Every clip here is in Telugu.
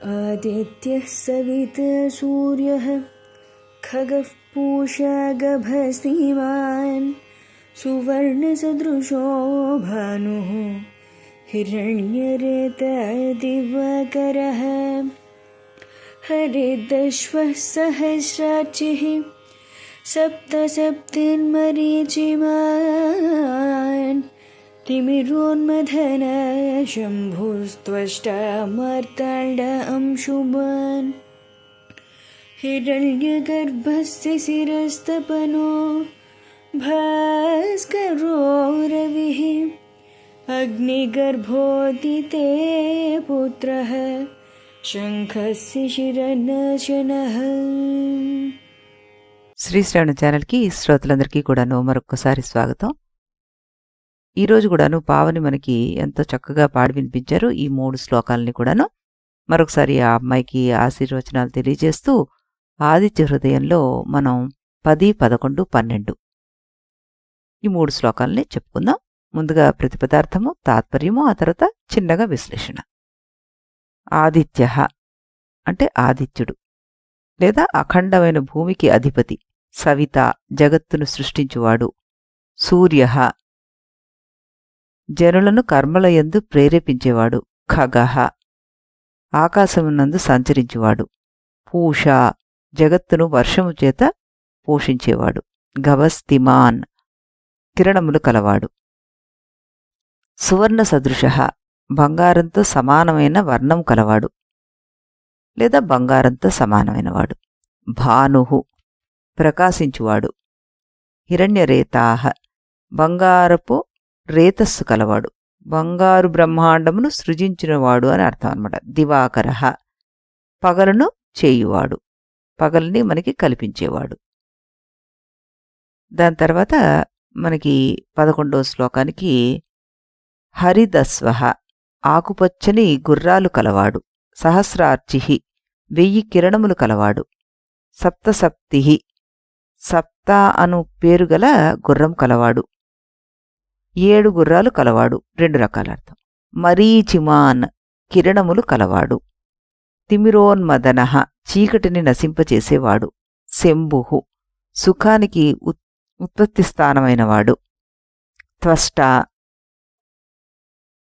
आदित्यः सविता सूर्यः खगः पूषा गभस्तिमान् सुवर्णसदृशो भानुः हिरण्यरेतदिवाकरः हरिदश्वः सहस्रार्चिः सप्तसप्तिन्मरीचिमान् तिमिरोन्मथन शम्भुस्त्वष्टा मार्ताण्ड अंशुमान् हिरण्यगर्भस्य शिरस्तपनो भास्करो रविः अग्निगर्भोदिते पुत्रः शङ्खस्य शिरनाशनः. శ్రీశ్రవణ ఛానల్కి శ్రోతలందరికీ కూడాను మరొక్కసారి స్వాగతం. ఈరోజు కూడాను పావని మనకి ఎంతో చక్కగా పాడి వినిపించారు. ఈ 3 శ్లోకాలని కూడాను మరొకసారి ఆ అమ్మాయికి ఆశీర్వచనాలు తెలియజేస్తూ ఆదిత్య హృదయంలో మనం 10, 11, 12 ఈ 3 శ్లోకాలని చెప్పుకుందాం. ముందుగా ప్రతిపదార్థము, తాత్పర్యము, ఆ తర్వాత చిన్నగా విశ్లేషణ. ఆదిత్య అంటే ఆదిత్యుడు లేదా అఖండమైన భూమికి అధిపతి, సవిత జగత్తును సృష్టించువాడు, సూర్య జనులను కర్మలయందు ప్రేరేపించేవాడు, ఖగః ఆకాశమునందు సంచరించువాడు, పూష జగత్తును వర్షము చేత పోషించేవాడు, గవస్తిమాన్ కిరణములు కలవాడు, సువర్ణ సదృశ బంగారంతో సమానమైన వర్ణం కలవాడు లేదా బంగారంతో సమానమైనవాడు, భానుః ప్రకాశించువాడు, హిరణ్యరేతాః బంగారపు రేతస్సు కలవాడు, బంగారు బ్రహ్మాండమును సృజించినవాడు అని అర్థం అన్నమాట. దివాకరః పగలను చేయువాడు, పగల్ని మనకి కల్పించేవాడు. దాని తర్వాత మనకి 11వ శ్లోకానికి హరిదస్వః ఆకుపచ్చని గుర్రాలు కలవాడు, సహస్రార్చిః 1000 కిరణములు కలవాడు, సప్తసప్తిః సప్త అను పేరుగల గుర్రం కలవాడు, 7 గుర్రాలు కలవాడు, 2 రకాల అర్థం. మరీచిమాన్ కిరణములు కలవాడు, తిమిరోన్మదనః చీకటిని నశింపచేసేవాడు, శంభుః సుఖానికి ఉత్పత్తి స్థానమైనవాడు, త్వష్ట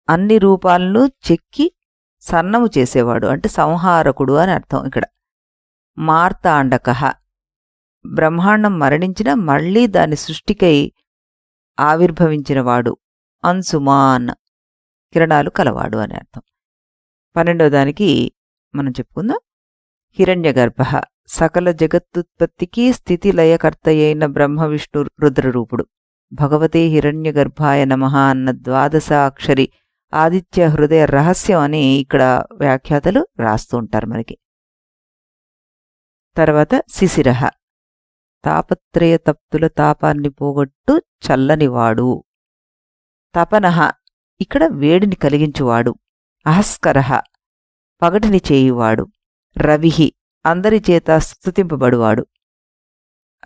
అన్ని రూపాలను చెక్కి సన్నము చేసేవాడు అంటే సంహారకుడు అని అర్థం ఇక్కడ. మార్తాండకః బ్రహ్మాండం మరణించిన మళ్లీ దాని సృష్టికై ఆవిర్భవించినవాడు, అంశుమాన్ కిరణాలు కలవాడు అని అర్థం. 12వ దానికి మనం చెప్పుకుందాం. హిరణ్యగర్భః సకల జగత్తుత్పత్తికి స్థితిలయకర్తయైన బ్రహ్మ విష్ణు రుద్రరూపుడు, భగవతే హిరణ్యగర్భాయ నమః అన్న 12 అక్షరి ఆదిత్య హృదయ రహస్యం అని ఇక్కడ వ్యాఖ్యాతలు రాస్తూ ఉంటారు మనకి. తర్వాత శిశిరః తాపత్రయ తప్తుల తాపాన్ని పోగొట్టు చల్లనివాడు, తపనః ఇక్కడ వేడిని కలిగించువాడు, అహస్కరః పగటిని చేయువాడు, రవిః అందరిచేత స్తుతింపబడువాడు,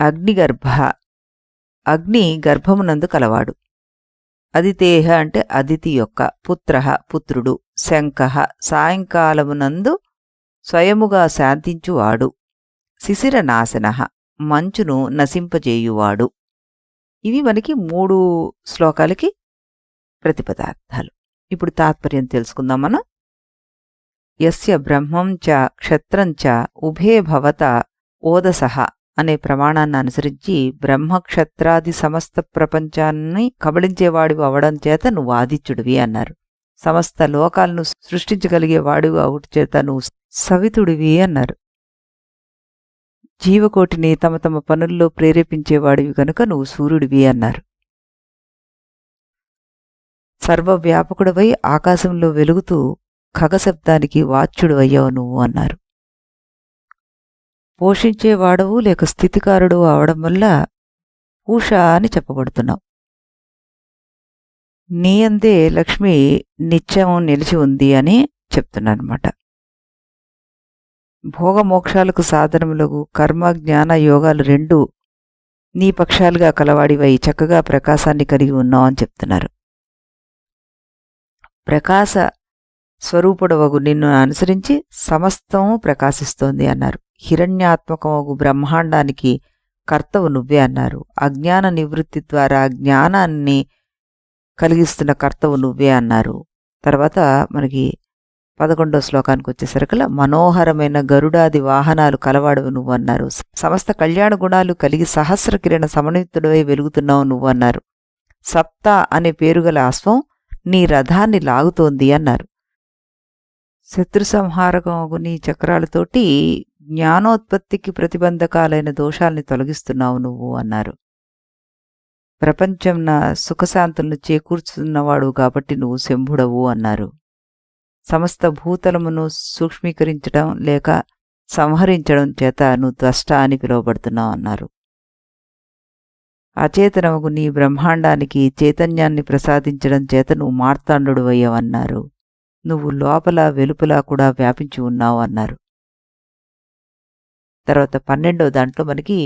అగ్నిగర్భః అగ్ని గర్భమునందు కలవాడు, అదితేహ అంటే అదితి యొక్క, పుత్రః పుత్రుడు, శంఖః సాయంకాలమునందు స్వయముగా శాంతించువాడు, శిశిరనాశనః మంచును నశింపజేయువాడు. ఇవి మనకి 3 శ్లోకాలకి ప్రతిపదార్థాలు. ఇప్పుడు తాత్పర్యం తెలుసుకుందాం మనం. యస్య బ్రహ్మం చ క్షత్రం చ ఉభే భవత ఓదసః అనే ప్రమాణాన్ని అనుసరించి బ్రహ్మక్షత్రాది సమస్త ప్రపంచాన్ని కబళించేవాడివి అవడం చేత నువ్వు ఆదిత్యుడివి అన్నారు. సమస్త లోకాలను సృష్టించగలిగేవాడివి అవుట చేత నువ్వు సవితుడివి అన్నారు. జీవకోటిని తమ తమ పనుల్లో ప్రేరేపించేవాడివి కనుక నువ్వు సూర్యుడివి అన్నారు. సర్వవ్యాపకుడవై ఆకాశంలో వెలుగుతూ ఖగశబ్దానికి వాచ్యుడు అయ్యావు నువ్వు అన్నారు. పోషించేవాడవు లేక స్థితికారుడు అవడం వల్ల పూష అని చెప్పబడుతున్నావు. నీ అందే లక్ష్మి నిత్యం నిలిచి ఉంది అని చెప్తున్నానమాట. భోగమోక్షాలకు సాధనములకు కర్మ జ్ఞాన యోగాలు 2 నీ పక్షాలుగా కలవాడివై చక్కగా ప్రకాశాన్ని కలిగి ఉన్నావు అని చెప్తున్నారు. ప్రకాశ స్వరూపుడవగు నిన్ను అనుసరించి సమస్తము ప్రకాశిస్తోంది అన్నారు. హిరణ్యాత్మకమగు బ్రహ్మాండానికి కర్తవు నువ్వే అన్నారు. అజ్ఞాన నివృత్తి ద్వారా జ్ఞానాన్ని కలిగిస్తున్న కర్తవు నువ్వే అన్నారు. తర్వాత మనకి 11వ శ్లోకానికి వచ్చేసరికల్లా మనోహరమైన గరుడాది వాహనాలు కలవాడవు నువ్వు అన్నారు. సమస్త కళ్యాణ గుణాలు కలిగి సహస్ర కిరణ సమన్వితుడవై వెలుగుతున్నావు నువ్వు అన్నారు. సప్త అనే పేరుగల అశ్వం నీ రథాన్ని లాగుతోంది అన్నారు. శత్రు సంహారకమగు నీ చక్రాలతోటి జ్ఞానోత్పత్తికి ప్రతిబంధకాలైన దోషాల్ని తొలగిస్తున్నావు నువ్వు అన్నారు. ప్రపంచంన సుఖశాంతులను చేకూర్చున్నవాడు కాబట్టి నువ్వు శంభుడవు అన్నారు. సమస్త భూతలమును సూక్ష్మీకరించడం లేక సంహరించడం చేత నువ్వు ద్రష్ట అని పిలువబడుతున్నావు అన్నారు. అచేతనముగు నీ బ్రహ్మాండానికి చైతన్యాన్ని ప్రసాదించడం చేత నువ్వు మార్తాండు అయ్యావన్నారు. నువ్వు లోపల వెలుపల కూడా వ్యాపించి ఉన్నావు అన్నారు. తర్వాత 12వ దాంట్లో మనకి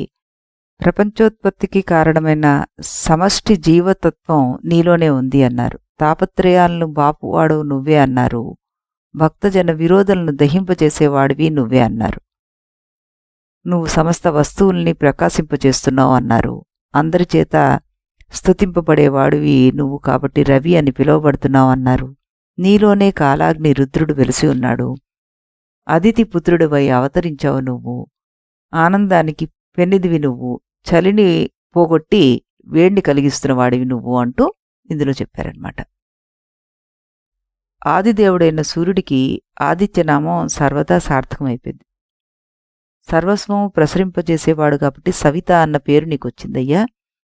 ప్రపంచోత్పత్తికి కారణమైన సమష్టి జీవతత్వం నీలోనే ఉంది అన్నారు. తాపత్రయాలను బాపువాడు నువ్వే అన్నారు. భక్తజన విరోధులను దహింపజేసేవాడివి నువ్వే అన్నారు. నువ్వు సమస్త వస్తువుల్ని ప్రకాశింపజేస్తున్నావు అన్నారు. అందరిచేత స్తుతింపబడేవాడివి నువ్వు కాబట్టి రవి అని పిలువబడుతున్నావు అన్నారు. నీలోనే కాలాగ్ని రుద్రుడు వెలిసి ఉన్నాడు. అదితి పుత్రుడివై అవతరించావు నువ్వు. ఆనందానికి పెన్నిదివి నువ్వు. చలిని పోగొట్టి వేడిని కలిగిస్తున్న వాడివి నువ్వు అంటూ ఇందులో చెప్పారనమాట. ఆదిదేవుడైన సూర్యుడికి ఆదిత్యనామం సర్వదా సార్థకమైపోయింది. సర్వస్వము ప్రసరింపజేసేవాడు కాబట్టి సవిత అన్న పేరు నీకొచ్చిందయ్యా.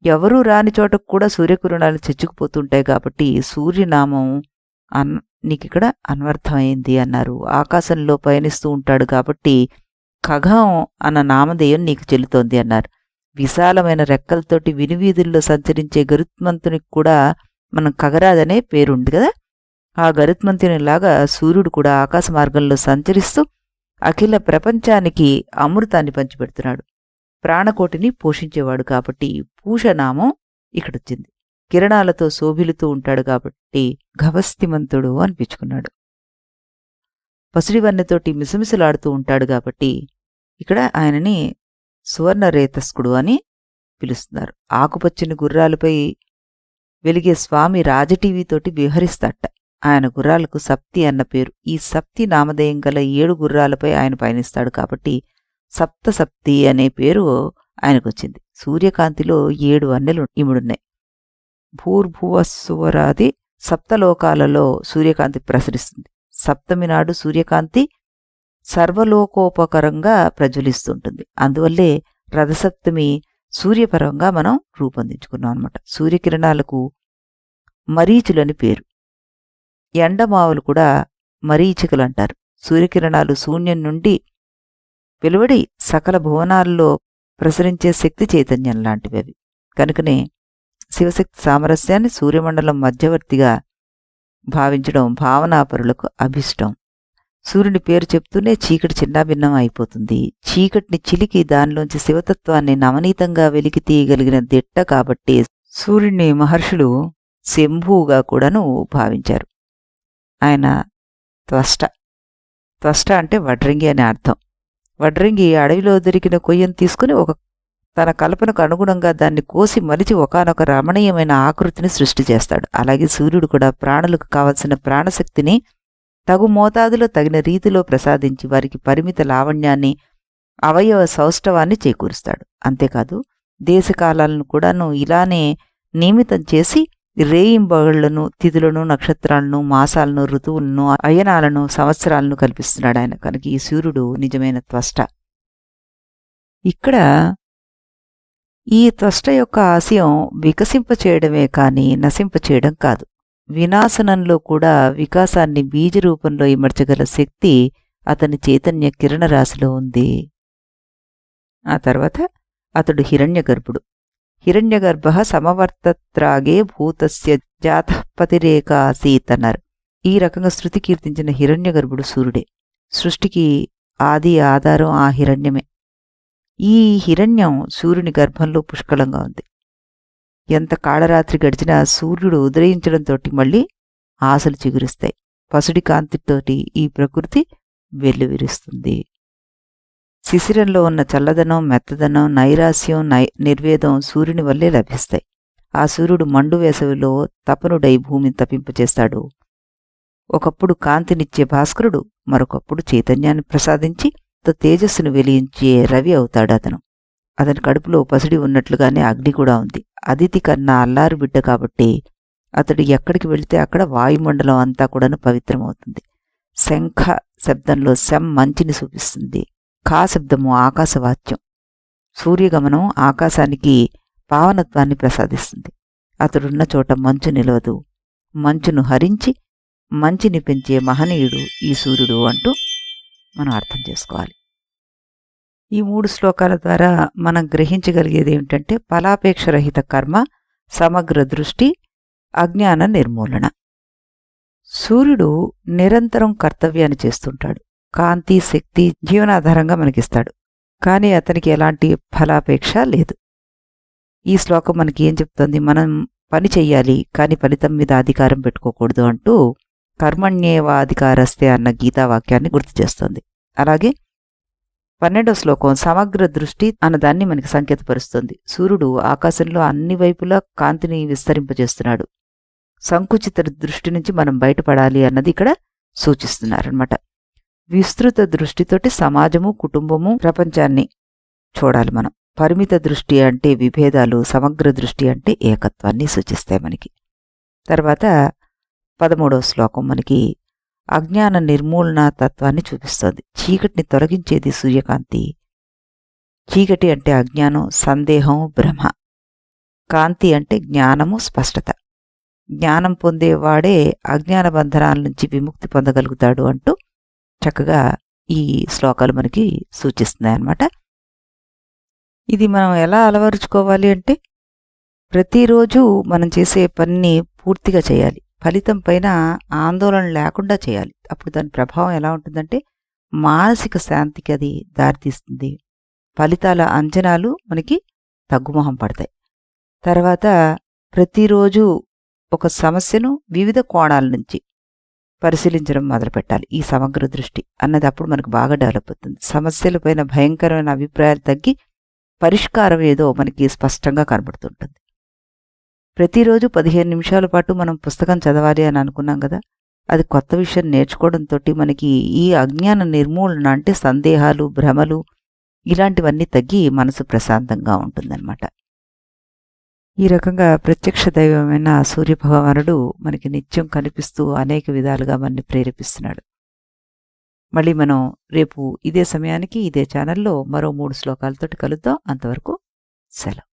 ఎవరూ రాని చోటకు కూడా సూర్యకిరణాలు చెచ్చుకుపోతుంటాయి కాబట్టి సూర్యనామం నీకిక్కడ అన్వర్థమైంది అన్నారు. ఆకాశంలో పయనిస్తూ ఉంటాడు కాబట్టి ఖగం అన్న నామధేయం నీకు చెల్లుతోంది అన్నారు. విశాలమైన రెక్కలతోటి వినివీధుల్లో సంచరించే గరుత్మంతునికి కూడా మనం ఖగరాజనే పేరుంది కదా. ఆ గరుత్మంతునిలాగా సూర్యుడు కూడా ఆకాశ మార్గంలో సంచరిస్తూ అఖిల ప్రపంచానికి అమృతాన్ని పంచిపెడుతున్నాడు. ప్రాణకోటిని పోషించేవాడు కాబట్టి పూషనామం ఇక్కడొచ్చింది. కిరణాలతో శోభిలుతూ ఉంటాడు కాబట్టి గభస్తిమంతుడు అనిపించుకున్నాడు. పసుడివన్నెతోటి మిసమిసలాడుతూ ఉంటాడు కాబట్టి ఇక్కడ ఆయనని సువర్ణరేతస్కుడు అని పిలుస్తున్నారు. ఆకుపచ్చని గుర్రాలపై వెలిగే స్వామి రాజటీవీతోటి విహరిస్తాట. ఆయన గుర్రాలకు సప్తి అన్న పేరు. ఈ సప్తి నామధేయం గల 7 గుర్రాలపై ఆయన పయనిస్తాడు కాబట్టి సప్తసప్తి అనే పేరు ఆయనకొచ్చింది. సూర్యకాంతిలో 7 వన్నెలు ఇముడున్నాయి. భూర్భువస్సువరాది సప్తలోకాలలో సూర్యకాంతి ప్రసరిస్తుంది. సప్తమి నాడు సూర్యకాంతి సర్వలోకోపకరంగా ప్రజ్వలిస్తుంటుంది. అందువల్లే రథసప్తమి సూర్యపరంగా మనం రూపొందించుకున్నాం అనమాట. సూర్యకిరణాలకు మరీచులని పేరు. ఎండమావులు కూడా మరీచికలు అంటారు. సూర్యకిరణాలు శూన్యం నుండి వెలువడి సకల భువనాల్లో ప్రసరించే శక్తి చైతన్యం లాంటివి అవి. కనుకనే శివశక్తి సామరస్యాన్ని సూర్యమండలం మధ్యవర్తిగా భావించడం భావనాపరులకు అభిష్టం. సూర్యుని పేరు చెప్తూనే చీకటి చిన్నాభిన్నం అయిపోతుంది. చీకటిని చిలికి దానిలోంచి శివతత్వాన్ని నవనీతంగా వెలికి తీయగలిగిన దిట్ట కాబట్టి సూర్యుని మహర్షులు శంభువుగా కూడాను భావించారు. ఆయన త్వష్ట. త్వష్ట అంటే వడ్రంగి అనే అర్థం. వడ్రంగి అడవిలో దొరికిన కొయ్యను తీసుకుని తన కల్పనకు అనుగుణంగా దాన్ని కోసి మలిచి ఒకానొక రమణీయమైన ఆకృతిని సృష్టి చేస్తాడు. అలాగే సూర్యుడు కూడా ప్రాణులకు కావలసిన ప్రాణశక్తిని తగు మోతాదులో తగిన రీతిలో ప్రసాదించి వారికి పరిమిత లావణ్యాన్ని అవయవ సౌష్ఠవాన్ని చేకూరుస్తాడు. అంతేకాదు దేశకాలాలను కూడాను ఇలానే నియమితం చేసి రేయింబగళ్లను, తిథులను, నక్షత్రాలను, మాసాలను, ఋతువులను, అయనాలను, సంవత్సరాలను కల్పిస్తున్నాడు ఆయన. కనుక ఈ సూర్యుడు నిజమైన త్వష్ట. ఇక్కడ ఈ త్వష్ట యొక్క ఆశయం వికసింపచేయడమే కాని నశింపచేయడం కాదు. వినాశనంలో కూడా వికాసాన్ని బీజరూపంలో ఇమర్చగల శక్తి అతని చైతన్య కిరణరాశిలో ఉంది. ఆ తర్వాత అతడు హిరణ్యగర్భుడు. హిరణ్యగర్భ సమవర్తత్రాగే భూతస్య జాతపతిరేక ఆసీత్ అన్నారు. ఈ రకంగా శృతి కీర్తించిన హిరణ్యగర్భుడు సూర్యుడే. సృష్టికి ఆది ఆధారం ఆ హిరణ్యమే. ఈ హిరణ్యం సూర్యుని గర్భంలో పుష్కలంగా ఉంది. ఎంత కాళరాత్రి గడిచినా సూర్యుడు ఉదయించడంతో మళ్ళీ ఆశలు చిగురిస్తాయి. పసుడి కాంతితోటి ఈ ప్రకృతి వెల్లువిరుస్తుంది. శిశిరంలో ఉన్న చల్లదనం, మెత్తదనం, నైరాస్యం, నిర్వేదం సూర్యుని వల్లే లభిస్తాయి. ఆ సూర్యుడు మండు వేసవిలో తపనుడై భూమిని తపింపచేస్తాడు. ఒకప్పుడు కాంతినిచ్చే భాస్కరుడు, మరొకప్పుడు చైతన్యాన్ని ప్రసాదించి తేజస్సును వెలిగించే రవి అవుతాడు అతను. అతని కడుపులో పసిడి ఉన్నట్లుగానే అగ్ని కూడా ఉంది. అదితి కన్నా అల్లారు బిడ్డ కాబట్టి అతడు ఎక్కడికి వెళితే అక్కడ వాయుమండలం అంతా కూడాను పవిత్రమవుతుంది. శంఖ శబ్దంలో శం మంచిని సూచిస్తుంది. ఖా శబ్దము ఆకాశవాచ్యం. సూర్యగమనం ఆకాశానికి పావనత్వాన్ని ప్రసాదిస్తుంది. అతడున్న చోట మంచు నిలవదు. మంచును హరించి మంచిని పెంచే మహనీయుడు ఈ సూర్యుడు అంటూ మనం అర్థం చేసుకోవాలి. ఈ 3 శ్లోకాల ద్వారా మనం గ్రహించగలిగేది ఏమిటంటే ఫలాపేక్షరహిత కర్మ, సమగ్ర దృష్టి, అజ్ఞాన నిర్మూలన. సూర్యుడు నిరంతరం కర్తవ్యాన్ని చేస్తుంటాడు. కాంతి, శక్తి జీవనాధారంగా మనకిస్తాడు. కానీ అతనికి ఎలాంటి ఫలాపేక్ష లేదు. ఈ శ్లోకం మనకి ఏం చెప్తోంది? మనం పని చెయ్యాలి, కానీ ఫలితం మీద అధికారం పెట్టుకోకూడదు అంటూ కర్మణ్యేవాధికారస్తే అన్న గీతావాక్యాన్ని గుర్తు చేస్తోంది. అలాగే 12వ శ్లోకం సమగ్ర దృష్టి అన్నదాన్ని మనకి సంకేతపరుస్తుంది. సూర్యుడు ఆకాశంలో అన్ని వైపులా కాంతిని విస్తరింపజేస్తున్నాడు. సంకుచిత దృష్టి నుంచి మనం బయటపడాలి అన్నది ఇక్కడ సూచిస్తున్నారనమాట. విస్తృత దృష్టితోటి సమాజము, కుటుంబము, ప్రపంచాన్ని చూడాలి మనం. పరిమిత దృష్టి అంటే విభేదాలు, సమగ్ర దృష్టి అంటే ఏకత్వాన్ని సూచిస్తాయి మనకి. తర్వాత 13వ శ్లోకం మనకి అజ్ఞాన నిర్మూలన తత్వాన్ని చూపిస్తోంది. చీకటిని తొలగించేది సూర్యకాంతి. చీకటి అంటే అజ్ఞానం, సందేహం, భ్రమ. కాంతి అంటే జ్ఞానము, స్పష్టత. జ్ఞానం పొందేవాడే అజ్ఞాన బంధనాల నుంచి విముక్తి పొందగలుగుతాడు అంటూ చక్కగా ఈ శ్లోకాలు మనకి సూచిస్తున్నాయన్నమాట. ఇది మనం ఎలా అలవరుచుకోవాలి అంటే ప్రతిరోజు మనం చేసే పనిని పూర్తిగా చేయాలి. ఫలితం పైన ఆందోళన లేకుండా చేయాలి. అప్పుడు దాని ప్రభావం ఎలా ఉంటుందంటే మానసిక శాంతికి అది దారితీస్తుంది. ఫలితాల అంచనాలు మనకి తగ్గుముఖం పడతాయి. తర్వాత ప్రతిరోజు ఒక సమస్యను వివిధ కోణాల నుంచి పరిశీలించడం మొదలుపెట్టాలి. ఈ సమగ్ర దృష్టి అన్నది అప్పుడు మనకు బాగా డెవలప్ అవుతుంది. సమస్యలపైన భయంకరమైన అభిప్రాయాలు తగ్గి పరిష్కారం ఏదో మనకి స్పష్టంగా కనబడుతుంటుంది. ప్రతిరోజు 15 నిమిషాల పాటు మనం పుస్తకం చదవాలి అని అనుకున్నాం కదా, అది కొత్త విషయం నేర్చుకోవడంతో మనకి ఈ అజ్ఞాన నిర్మూలన అంటే సందేహాలు, భ్రమలు ఇలాంటివన్నీ తగ్గి మనసు ప్రశాంతంగా ఉంటుందన్నమాట. ఈ రకంగా ప్రత్యక్ష దైవమైన సూర్యభగవానుడు మనకి నిత్యం కనిపిస్తూ అనేక విధాలుగా మనని ప్రేరేపిస్తున్నాడు. మళ్ళీ మనం రేపు ఇదే సమయానికి ఇదే ఛానల్లో మరో 3 శ్లోకాలతోటి కలుద్దాం. అంతవరకు సెలవు.